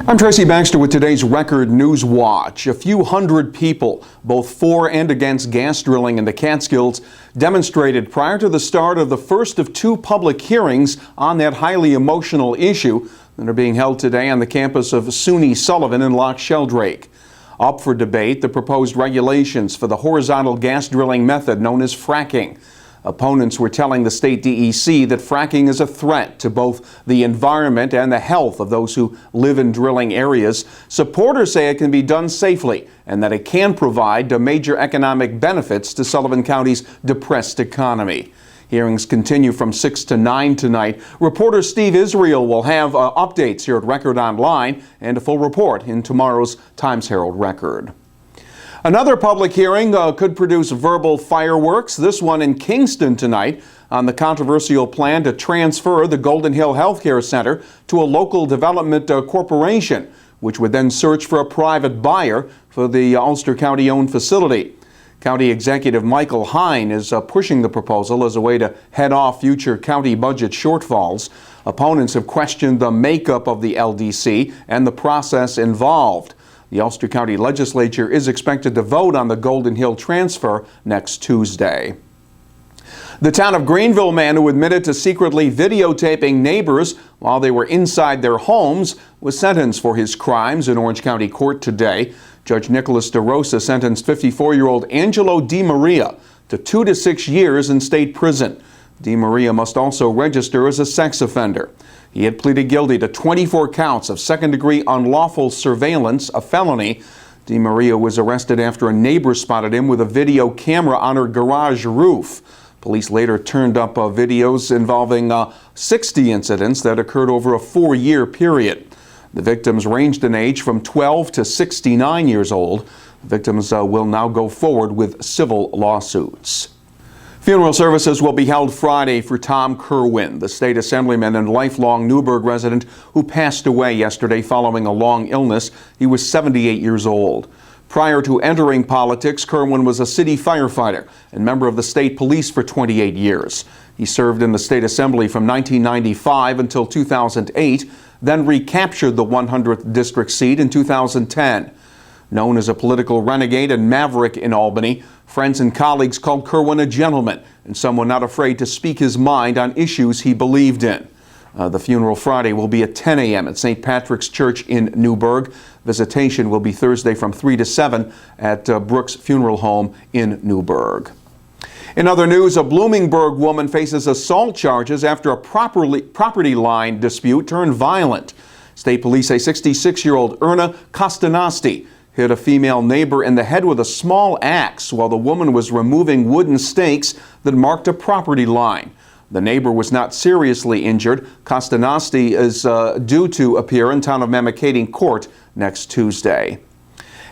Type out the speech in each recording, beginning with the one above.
I'm Tracy Baxter with today's Record Newswatch. A few hundred people, both for and against gas drilling in the Catskills, demonstrated prior to the start of the first of two public hearings on that highly emotional issue that are being held today on the campus of SUNY Sullivan in Loch Sheldrake. Up for debate, the proposed regulations for the horizontal gas drilling method known as fracking. Opponents were telling the state DEC that fracking is a threat to both the environment and the health of those who live in drilling areas. Supporters say it can be done safely and that it can provide major economic benefits to Sullivan County's depressed economy. Hearings continue from 6 to 9 tonight. Reporter Steve Israel will have updates here at Record Online and a full report in tomorrow's Times-Herald Record. Another public hearing could produce verbal fireworks, this one in Kingston tonight, on the controversial plan to transfer the Golden Hill Healthcare Center to a local development corporation, which would then search for a private buyer for the Ulster County-owned facility. County Executive Michael Hine is pushing the proposal as a way to head off future county budget shortfalls. Opponents have questioned the makeup of the LDC and the process involved. The Ulster County Legislature is expected to vote on the Golden Hill transfer next Tuesday. The Town of Greenville man who admitted to secretly videotaping neighbors while they were inside their homes was sentenced for his crimes in Orange County Court today. Judge Nicholas DeRosa sentenced 54-year-old Angelo DiMaria to 2 to 6 years in state prison. DiMaria must also register as a sex offender. He had pleaded guilty to 24 counts of second-degree unlawful surveillance, a felony. DiMaria was arrested after a neighbor spotted him with a video camera on her garage roof. Police later turned up videos involving 60 incidents that occurred over a 4-year period. The victims ranged in age from 12 to 69 years old. Victims will now go forward with civil lawsuits. Funeral services will be held Friday for Tom Kirwan, the state assemblyman and lifelong Newburgh resident who passed away yesterday following a long illness. He was 78 years old. Prior to entering politics, Kirwan was a city firefighter and member of the state police for 28 years. He served in the state assembly from 1995 until 2008, then recaptured the 100th district seat in 2010. Known as a political renegade and maverick in Albany, friends and colleagues called Kirwan a gentleman and someone not afraid to speak his mind on issues he believed in. The funeral Friday will be at 10 a.m. at St. Patrick's Church in Newburgh. Visitation will be Thursday from 3 to 7 at Brooks Funeral Home in Newburgh. In other news, a Bloomingburg woman faces assault charges after a property line dispute turned violent. State police say 66-year-old Erna Costanasti hit a female neighbor in the head with a small axe while the woman was removing wooden stakes that marked a property line. The neighbor was not seriously injured. Costanasti is due to appear in Town of Mamakating Court next Tuesday.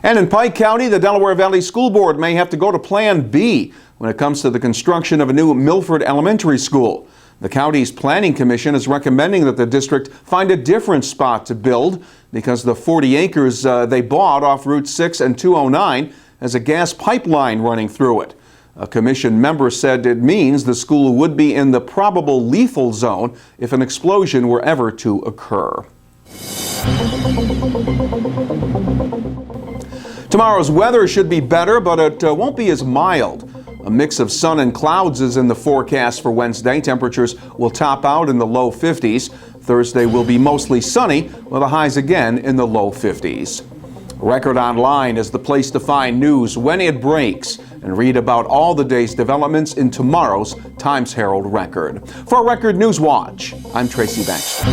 And in Pike County, the Delaware Valley School Board may have to go to Plan B when it comes to the construction of a new Milford Elementary School. The county's planning commission is recommending that the district find a different spot to build because the 40 acres they bought off Route 6 and 209 has a gas pipeline running through it. A commission member said it means the school would be in the probable lethal zone if an explosion were ever to occur. Tomorrow's weather should be better, but it won't be as mild. A mix of sun and clouds is in the forecast for Wednesday. Temperatures will top out in the low 50s. Thursday will be mostly sunny, with the highs again in the low 50s. Record Online is the place to find news when it breaks and read about all the day's developments in tomorrow's Times-Herald Record. For Record Newswatch, I'm Tracy Baxter.